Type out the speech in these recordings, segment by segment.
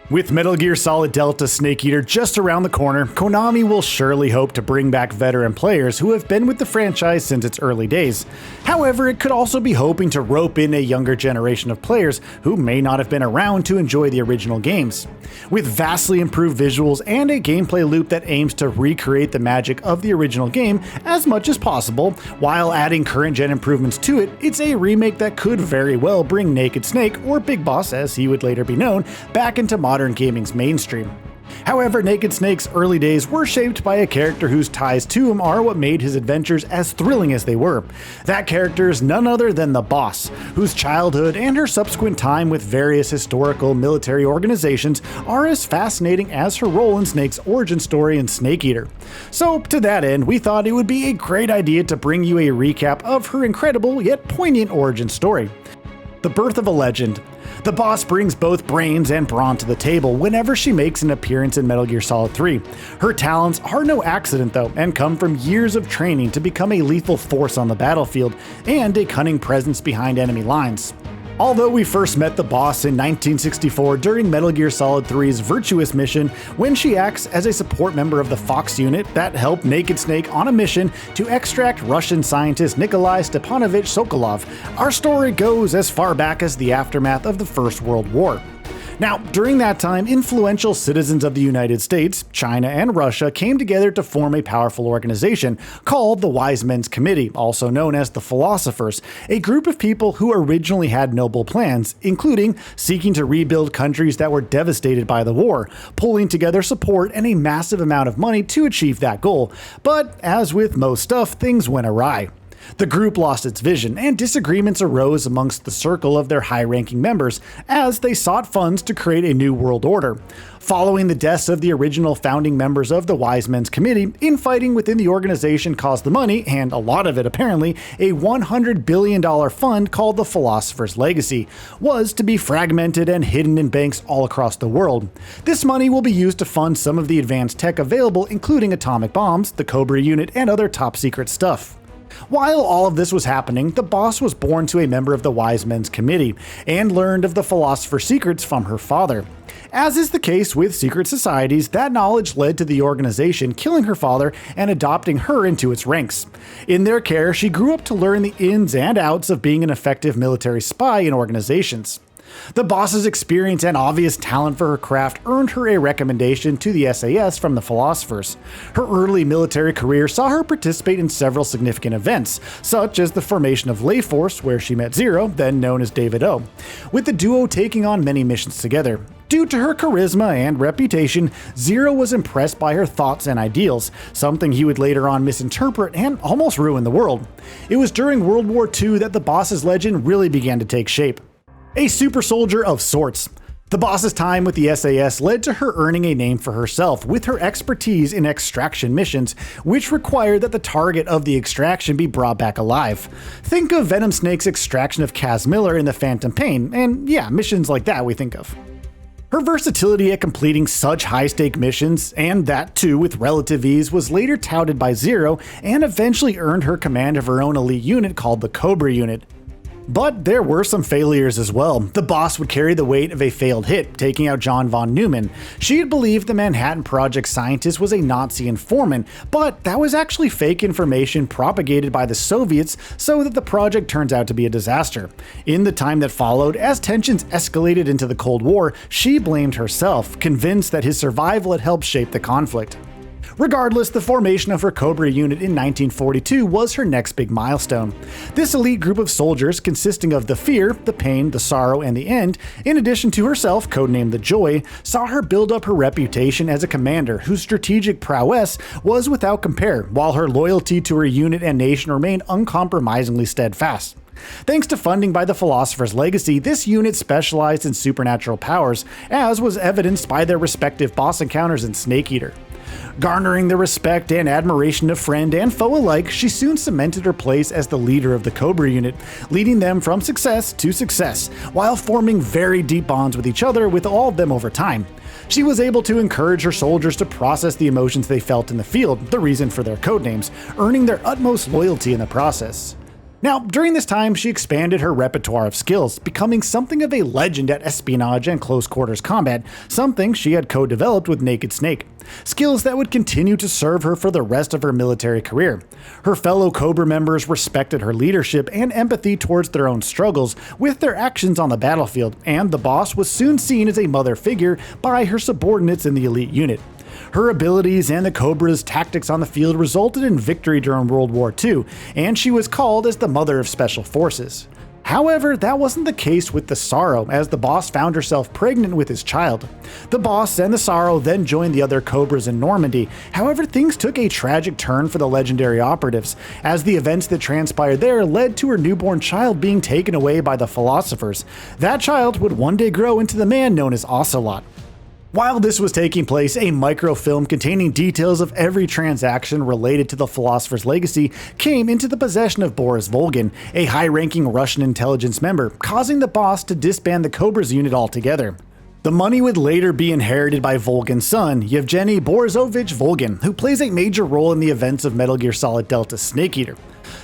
With Metal Gear Solid Delta Snake Eater just around the corner, Konami will surely hope to bring back veteran players who have been with the franchise since its early days. However, it could also be hoping to rope in a younger generation of players who may not have been around to enjoy the original games. With vastly improved visuals and a gameplay loop that aims to recreate the magic of the original game as much as possible, while adding current-gen improvements to it, it's a remake that could very well bring Naked Snake, or Big Boss as he would later be known, back into modern gaming's mainstream. However, Naked Snake's early days were shaped by a character whose ties to him are what made his adventures as thrilling as they were. That character is none other than the Boss, whose childhood and her subsequent time with various historical military organizations are as fascinating as her role in Snake's origin story in Snake Eater. So, to that end, we thought it would be a great idea to bring you a recap of her incredible yet poignant origin story. The birth of a legend. The Boss brings both brains and brawn to the table whenever she makes an appearance in Metal Gear Solid 3. Her talents are no accident though, and come from years of training to become a lethal force on the battlefield and a cunning presence behind enemy lines. Although we first met the Boss in 1964 during Metal Gear Solid 3's Virtuous mission, when she acts as a support member of the Fox unit that helped Naked Snake on a mission to extract Russian scientist Nikolai Stepanovich Sokolov, our story goes as far back as the aftermath of the First World War. Now, during that time, influential citizens of the United States, China, and Russia came together to form a powerful organization called the Wise Men's Committee, also known as the Philosophers, a group of people who originally had noble plans, including seeking to rebuild countries that were devastated by the war, pulling together support and a massive amount of money to achieve that goal. But as with most stuff, things went awry. The group lost its vision, and disagreements arose amongst the circle of their high-ranking members as they sought funds to create a new world order. Following the deaths of the original founding members of the Wise Men's Committee, infighting within the organization caused the money, and a lot of it apparently, a $100 billion fund called the Philosopher's Legacy, was to be fragmented and hidden in banks all across the world. This money will be used to fund some of the advanced tech available, including atomic bombs, the Cobra unit, and other top-secret stuff. While all of this was happening, the Boss was born to a member of the Wise Men's Committee, and learned of the Philosopher's secrets from her father. As is the case with secret societies, that knowledge led to the organization killing her father and adopting her into its ranks. In their care, she grew up to learn the ins and outs of being an effective military spy in organizations. The Boss's experience and obvious talent for her craft earned her a recommendation to the SAS from the Philosophers. Her early military career saw her participate in several significant events, such as the formation of Lay Force, where she met Zero, then known as David O, with the duo taking on many missions together. Due to her charisma and reputation, Zero was impressed by her thoughts and ideals, something he would later on misinterpret and almost ruin the world. It was during World War II that the Boss's legend really began to take shape. A super soldier of sorts. The Boss's time with the SAS led to her earning a name for herself with her expertise in extraction missions, which required that the target of the extraction be brought back alive. Think of Venom Snake's extraction of Kaz Miller in The Phantom Pain, and yeah, missions like that we think of. Her versatility at completing such high-stake missions, and that too with relative ease, was later touted by Zero and eventually earned her command of her own elite unit called the Cobra unit. But there were some failures as well. The Boss would carry the weight of a failed hit, taking out John von Neumann. She had believed the Manhattan Project scientist was a Nazi informant, but that was actually fake information propagated by the Soviets so that the project turns out to be a disaster. In the time that followed, as tensions escalated into the Cold War, she blamed herself, convinced that his survival had helped shape the conflict. Regardless, the formation of her Cobra unit in 1942 was her next big milestone. This elite group of soldiers, consisting of the fear, the pain, the sorrow, and the end, in addition to herself, codenamed the Joy, saw her build up her reputation as a commander whose strategic prowess was without compare, while her loyalty to her unit and nation remained uncompromisingly steadfast. Thanks to funding by the Philosopher's Legacy, this unit specialized in supernatural powers, as was evidenced by their respective boss encounters in Snake Eater. Garnering the respect and admiration of friend and foe alike, she soon cemented her place as the leader of the Cobra unit, leading them from success to success, while forming very deep bonds with each other with all of them over time. She was able to encourage her soldiers to process the emotions they felt in the field, the reason for their codenames, earning their utmost loyalty in the process. Now, during this time, she expanded her repertoire of skills, becoming something of a legend at espionage and close quarters combat, something she had co-developed with Naked Snake. Skills that would continue to serve her for the rest of her military career. Her fellow Cobra members respected her leadership and empathy towards their own struggles with their actions on the battlefield, and the boss was soon seen as a mother figure by her subordinates in the elite unit. Her abilities and the Cobra's tactics on the field resulted in victory during World War II, and she was called as the Mother of Special Forces. However, that wasn't the case with the Sorrow, as the boss found herself pregnant with his child. The boss and the Sorrow then joined the other Cobras in Normandy. However, things took a tragic turn for the legendary operatives, as the events that transpired there led to her newborn child being taken away by the philosophers. That child would one day grow into the man known as Ocelot. While this was taking place, a microfilm containing details of every transaction related to the Philosopher's legacy came into the possession of Boris Volgin, a high-ranking Russian intelligence member, causing the boss to disband the Cobra's unit altogether. The money would later be inherited by Volgin's son, Yevgeny Borisovich Volgin, who plays a major role in the events of Metal Gear Solid Delta Snake Eater.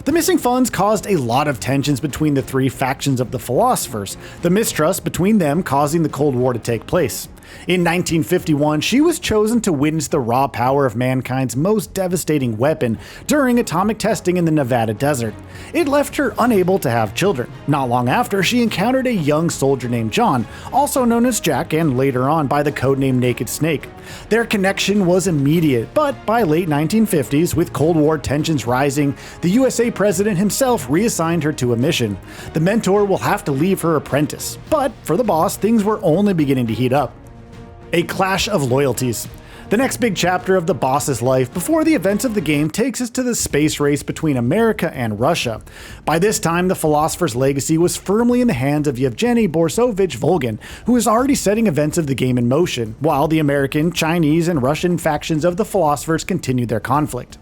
The missing funds caused a lot of tensions between the three factions of the Philosophers, the mistrust between them causing the Cold War to take place. In 1951, she was chosen to witness the raw power of mankind's most devastating weapon during atomic testing in the Nevada desert. It left her unable to have children. Not long after, she encountered a young soldier named John, also known as Jack and later on by the codename Naked Snake. Their connection was immediate, but by late 1950s, with Cold War tensions rising, the USA president himself reassigned her to a mission. The mentor will have to leave her apprentice, but for the boss, things were only beginning to heat up. A clash of loyalties. The next big chapter of the boss's life before the events of the game takes us to the space race between America and Russia. By this time, the Philosopher's legacy was firmly in the hands of Yevgeny Borisovich Volgin, who was already setting events of the game in motion, while the American, Chinese, and Russian factions of the Philosophers continued their conflict.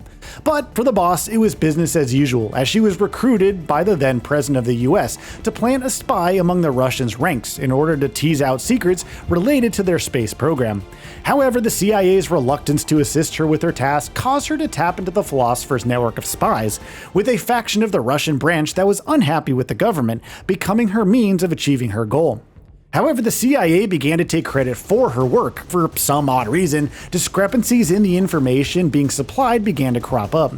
But for the boss, it was business as usual, as she was recruited by the then president of the US to plant a spy among the Russians' ranks in order to tease out secrets related to their space program. However, the CIA's reluctance to assist her with her task caused her to tap into the Philosopher's network of spies, with a faction of the Russian branch that was unhappy with the government becoming her means of achieving her goal. However, the CIA began to take credit for her work. For some odd reason, discrepancies in the information being supplied began to crop up.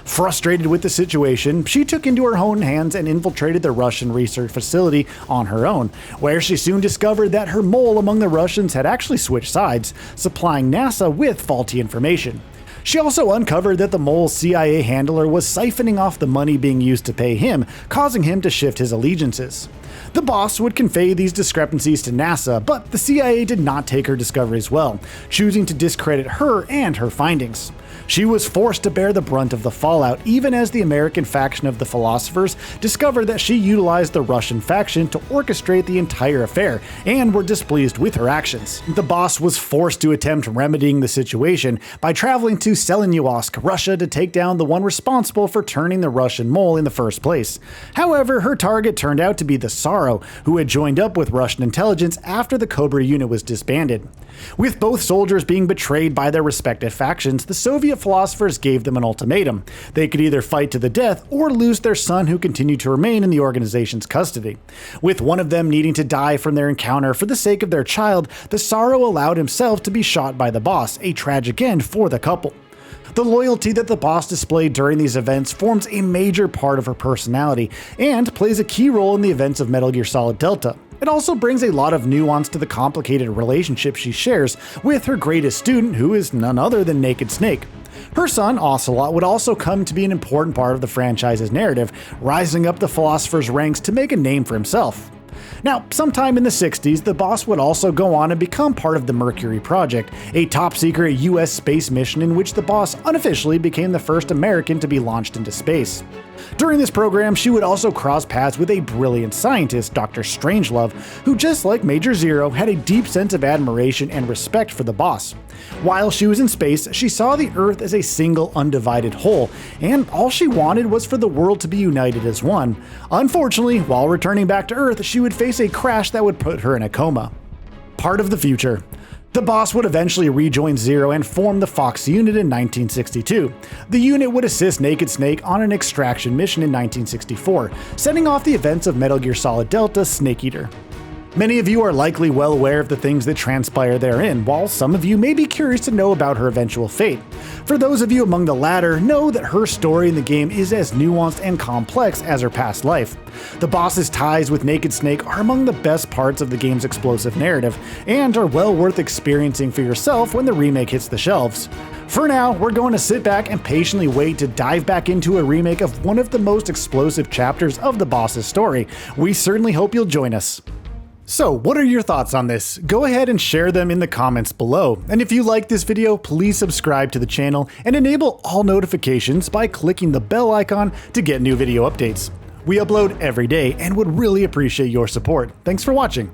Frustrated with the situation, she took into her own hands and infiltrated the Russian research facility on her own, where she soon discovered that her mole among the Russians had actually switched sides, supplying NASA with faulty information. She also uncovered that the mole's CIA handler was siphoning off the money being used to pay him, causing him to shift his allegiances. The boss would convey these discrepancies to NASA, but the CIA did not take her discoveries well, choosing to discredit her and her findings. She was forced to bear the brunt of the fallout, even as the American faction of the Philosophers discovered that she utilized the Russian faction to orchestrate the entire affair, and were displeased with her actions. The boss was forced to attempt remedying the situation by traveling to Selenyuosk, Russia, to take down the one responsible for turning the Russian mole in the first place. However, her target turned out to be the Sorrow, who had joined up with Russian intelligence after the Cobra unit was disbanded. With both soldiers being betrayed by their respective factions, the Soviet philosophers gave them an ultimatum. They could either fight to the death or lose their son, who continued to remain in the organization's custody. With one of them needing to die from their encounter for the sake of their child, the Sorrow allowed himself to be shot by the boss, a tragic end for the couple. The loyalty that the boss displayed during these events forms a major part of her personality and plays a key role in the events of Metal Gear Solid Delta. It also brings a lot of nuance to the complicated relationship she shares with her greatest student, who is none other than Naked Snake. Her son, Ocelot, would also come to be an important part of the franchise's narrative, rising up the Philosopher's ranks to make a name for himself. Now, sometime in the 60s, the boss would also go on and become part of the Mercury Project, a top-secret US space mission in which the boss unofficially became the first American to be launched into space. During this program, she would also cross paths with a brilliant scientist, Dr. Strangelove, who, just like Major Zero, had a deep sense of admiration and respect for the boss. While she was in space, she saw the Earth as a single, undivided whole, and all she wanted was for the world to be united as one. Unfortunately, while returning back to Earth, she would face a crash that would put her in a coma. Part of the future. The boss would eventually rejoin Zero and form the Fox unit in 1962. The unit would assist Naked Snake on an extraction mission in 1964, setting off the events of Metal Gear Solid Delta Snake Eater. Many of you are likely well aware of the things that transpire therein, while some of you may be curious to know about her eventual fate. For those of you among the latter, know that her story in the game is as nuanced and complex as her past life. The boss's ties with Naked Snake are among the best parts of the game's explosive narrative, and are well worth experiencing for yourself when the remake hits the shelves. For now, we're going to sit back and patiently wait to dive back into a remake of one of the most explosive chapters of the boss's story. We certainly hope you'll join us. So, what are your thoughts on this? Go ahead and share them in the comments below. And if you like this video, please subscribe to the channel and enable all notifications by clicking the bell icon to get new video updates. We upload every day and would really appreciate your support. Thanks for watching.